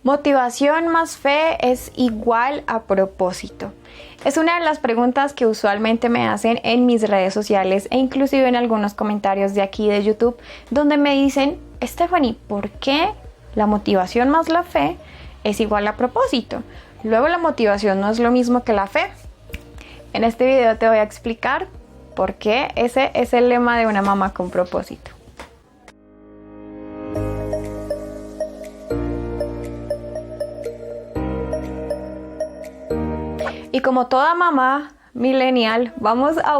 ¿Motivación más fe es igual a propósito? Es una de las preguntas que usualmente me hacen en mis redes sociales e inclusive en algunos comentarios de aquí de YouTube, donde me dicen: Stephanie, ¿por qué la motivación más la fe es igual a propósito? Luego, la motivación no es lo mismo que la fe. En este video te voy a explicar por qué ese es el lema de una mamá con propósito. Y como toda mamá millennial, vamos a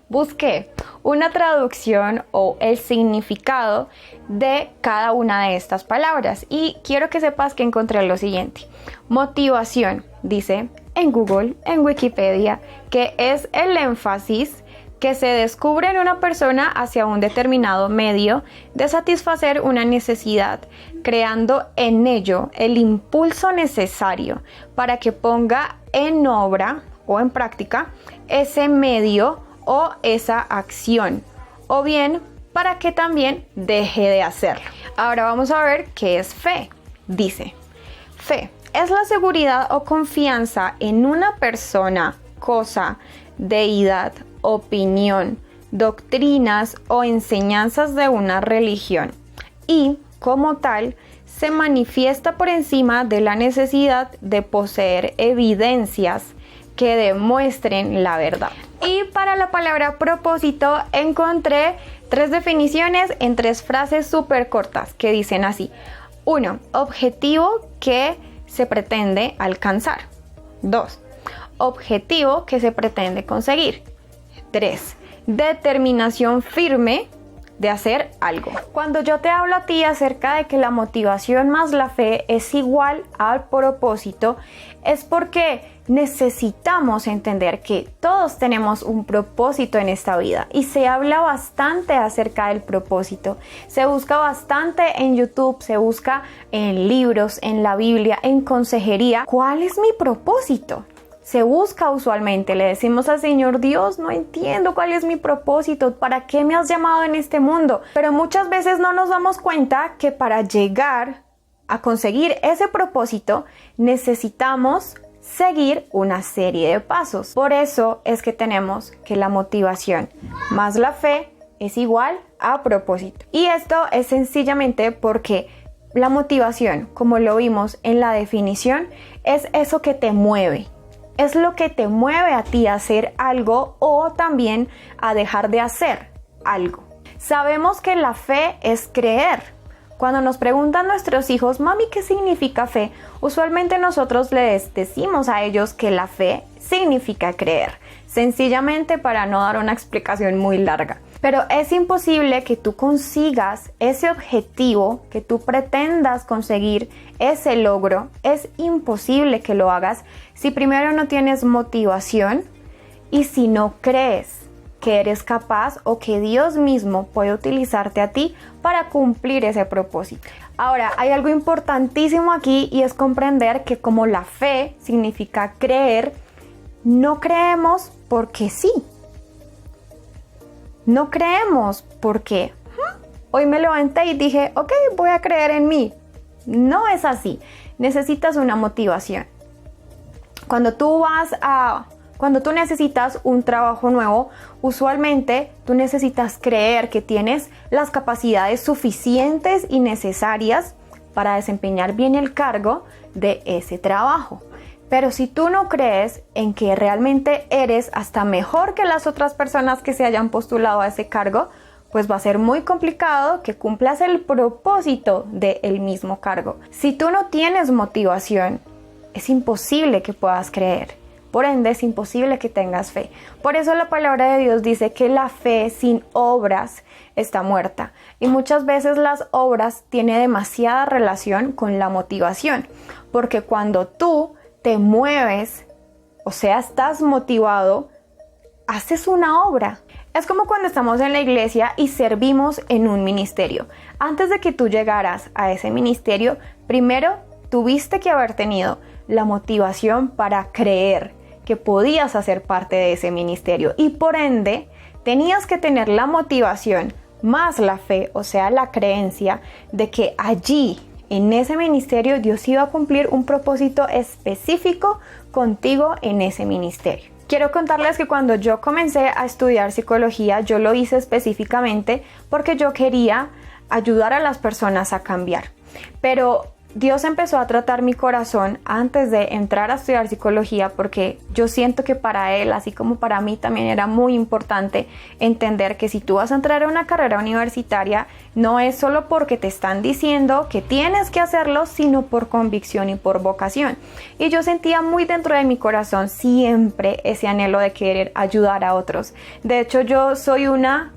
busqué una traducción o el significado de cada una de estas palabras. Y quiero que sepas que encontré lo siguiente. Motivación, dice en Google, en Wikipedia, que es el énfasis que se descubre en una persona hacia un determinado medio de satisfacer una necesidad, creando en ello el impulso necesario para que ponga en obra o en práctica ese medio o esa acción, o bien para que también deje de hacerlo. Ahora vamos a ver qué es fe. Dice: fe es la seguridad o confianza en una persona, cosa, deidad, opinión, doctrinas o enseñanzas de una religión, y como tal se manifiesta por encima de la necesidad de poseer evidencias que demuestren la verdad. Y para la palabra propósito encontré 3 definiciones en 3 frases súper cortas que dicen así: 1. Objetivo que se pretende alcanzar. 2. Objetivo que se pretende conseguir. 3. Determinación firme de hacer algo. Cuando yo te hablo a ti acerca de que la motivación más la fe es igual al propósito, es porque necesitamos entender que todos tenemos un propósito en esta vida, y se habla bastante acerca del propósito. Se busca bastante en YouTube, se busca en libros, en la Biblia, en consejería. ¿Cuál es mi propósito? Se busca usualmente, le decimos al Señor: Dios, no entiendo cuál es mi propósito, ¿para qué me has llamado en este mundo? Pero muchas veces no nos damos cuenta que para llegar a conseguir ese propósito necesitamos seguir una serie de pasos. Por eso es que tenemos que la motivación más la fe es igual a propósito. Y esto es sencillamente porque la motivación, como lo vimos en la definición, es eso que te mueve. Es lo que te mueve a ti a hacer algo o también a dejar de hacer algo. Sabemos que la fe es creer. Cuando nos preguntan nuestros hijos: mami, ¿qué significa fe? Usualmente nosotros les decimos a ellos que la fe significa creer, sencillamente para no dar una explicación muy larga. Pero es imposible que tú consigas ese objetivo, que tú pretendas conseguir ese logro. Es imposible que lo hagas si primero no tienes motivación y si no crees que eres capaz o que Dios mismo puede utilizarte a ti para cumplir ese propósito. Ahora, hay algo importantísimo aquí, y es comprender que como la fe significa creer, no creemos porque sí. No creemos porque hoy me levanté y dije: ok, voy a creer en mí. No es así. Necesitas una motivación. Cuando tú necesitas un trabajo nuevo, usualmente tú necesitas creer que tienes las capacidades suficientes y necesarias para desempeñar bien el cargo de ese trabajo. Pero si tú no crees en que realmente eres hasta mejor que las otras personas que se hayan postulado a ese cargo, pues va a ser muy complicado que cumplas el propósito del mismo cargo. Si tú no tienes motivación, es imposible que puedas creer. Por ende, es imposible que tengas fe. Por eso la palabra de Dios dice que la fe sin obras está muerta. Y muchas veces las obras tienen demasiada relación con la motivación. Porque cuando tú te mueves, o sea, estás motivado, haces una obra. Es como cuando estamos en la iglesia y servimos en un ministerio. Antes de que tú llegaras a ese ministerio, primero tuviste que haber tenido la motivación para creer que podías hacer parte de ese ministerio, y por ende tenías que tener la motivación más la fe, o sea, la creencia de que allí en ese ministerio, Dios iba a cumplir un propósito específico contigo en ese ministerio. Quiero contarles que cuando yo comencé a estudiar psicología, yo lo hice específicamente porque yo quería ayudar a las personas a cambiar. Pero Dios empezó a tratar mi corazón antes de entrar a estudiar psicología, porque yo siento que para Él, así como para mí, también era muy importante entender que si tú vas a entrar a una carrera universitaria, no es solo porque te están diciendo que tienes que hacerlo, sino por convicción y por vocación. Y yo sentía muy dentro de mi corazón siempre ese anhelo de querer ayudar a otros. De hecho, yo soy una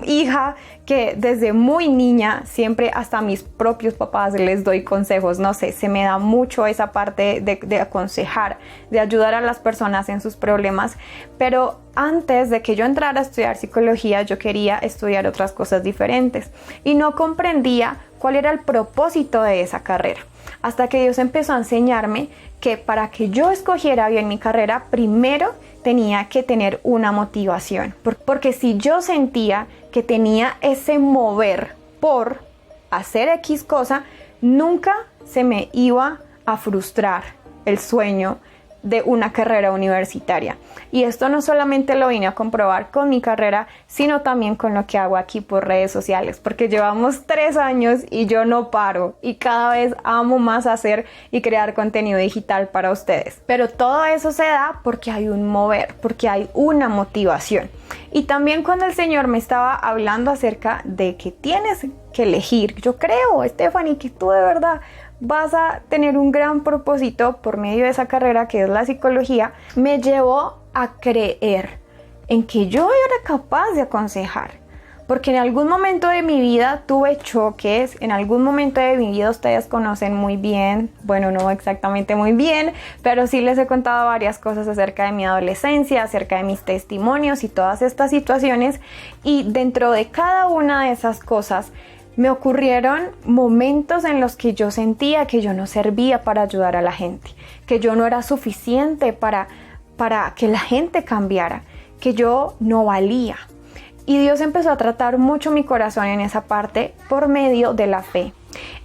hija que desde muy niña siempre hasta a mis propios papás les doy consejos, no sé, se me da mucho esa parte de aconsejar, de ayudar a las personas en sus problemas, pero antes de que yo entrara a estudiar psicología yo quería estudiar otras cosas diferentes y no comprendía cuál era el propósito de esa carrera, hasta que Dios empezó a enseñarme que para que yo escogiera bien mi carrera, primero tenía que tener una motivación, porque si yo sentía que tenía ese mover por hacer X cosa, nunca se me iba a frustrar el sueño de una carrera universitaria. Y esto no solamente lo vine a comprobar con mi carrera, sino también con lo que hago aquí por redes sociales, porque llevamos 3 años y yo no paro y cada vez amo más hacer y crear contenido digital para ustedes. Pero todo eso se da porque hay un mover, porque hay una motivación. Y también cuando el Señor me estaba hablando acerca de que tienes que elegir, yo creo, Stephanie, que tú de verdad vas a tener un gran propósito por medio de esa carrera que es la psicología, me llevó a creer en que yo era capaz de aconsejar. Porque en algún momento de mi vida tuve choques, en algún momento de mi vida ustedes conocen muy bien, bueno, no exactamente muy bien, pero sí les he contado varias cosas acerca de mi adolescencia, acerca de mis testimonios y todas estas situaciones. Y dentro de cada una de esas cosas, me ocurrieron momentos en los que yo sentía que yo no servía para ayudar a la gente, que yo no era suficiente para que la gente cambiara, que yo no valía. Y Dios empezó a tratar mucho mi corazón en esa parte por medio de la fe.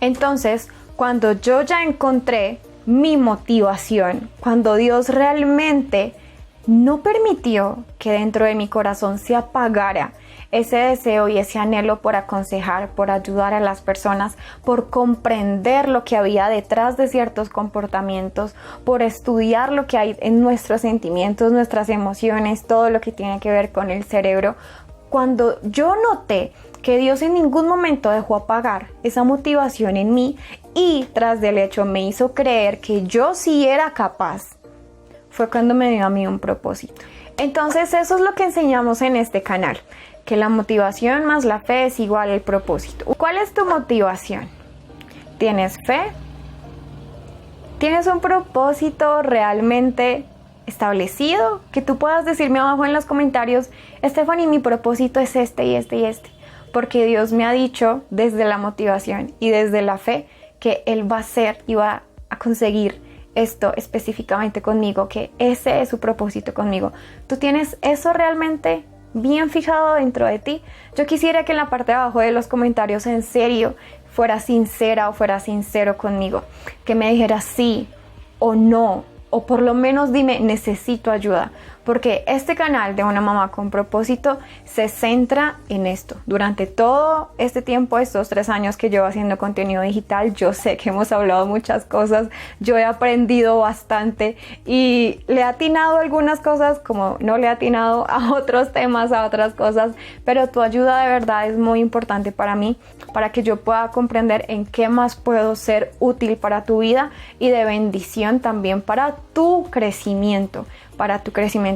Entonces, cuando yo ya encontré mi motivación, cuando Dios realmente no permitió que dentro de mi corazón se apagara ese deseo y ese anhelo por aconsejar, por ayudar a las personas, por comprender lo que había detrás de ciertos comportamientos, por estudiar lo que hay en nuestros sentimientos, nuestras emociones, todo lo que tiene que ver con el cerebro. Cuando yo noté que Dios en ningún momento dejó apagar esa motivación en mí y tras del hecho me hizo creer que yo sí era capaz, fue cuando me dio a mí un propósito. Entonces eso es lo que enseñamos en este canal, que la motivación más la fe es igual al propósito. ¿Cuál es tu motivación? ¿Tienes fe? ¿Tienes un propósito realmente establecido? Que tú puedas decirme abajo en los comentarios, Stephanie, mi propósito es este y este y este. Porque Dios me ha dicho desde la motivación y desde la fe que Él va a hacer y va a conseguir esto específicamente conmigo, que ese es su propósito conmigo. ¿Tú tienes eso realmente bien fijado dentro de ti? Yo quisiera que en la parte de abajo de los comentarios en serio fuera sincera o fuera sincero conmigo, que me dijeras sí o no, o por lo menos dime necesito ayuda, porque este canal de Una Mamá con Propósito se centra en esto. Durante todo este tiempo, estos 3 años que llevo haciendo contenido digital, yo sé que hemos hablado muchas cosas, yo he aprendido bastante y le he atinado algunas cosas como no le he atinado a otros temas, a otras cosas, pero tu ayuda de verdad es muy importante para mí, para que yo pueda comprender en qué más puedo ser útil para tu vida y de bendición también para tu crecimiento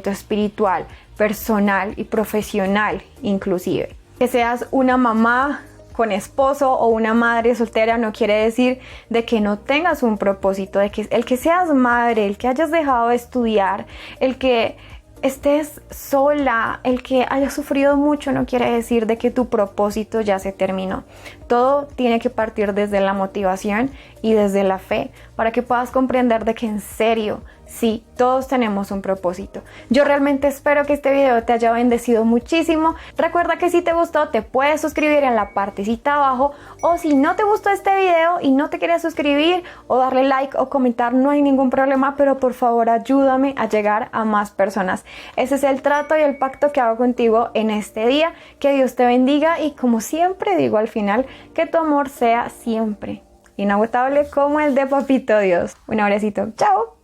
espiritual, personal y profesional inclusive. Que seas una mamá con esposo o una madre soltera no quiere decir de que no tengas un propósito, de que el que seas madre, el que hayas dejado de estudiar, el que estés sola, el que hayas sufrido mucho no quiere decir de que tu propósito ya se terminó. Todo tiene que partir desde la motivación y desde la fe para que puedas comprender de que en serio Sí, todos tenemos un propósito. Yo realmente espero que este video te haya bendecido muchísimo. Recuerda que si te gustó te puedes suscribir en la partecita abajo, o si no te gustó este video y no te quieres suscribir o darle like o comentar, no hay ningún problema, pero por favor ayúdame a llegar a más personas. Ese es el trato y el pacto que hago contigo en este día. Que Dios te bendiga y, como siempre digo al final, que tu amor sea siempre inagotable como el de Papito Dios. Un abracito. Chao.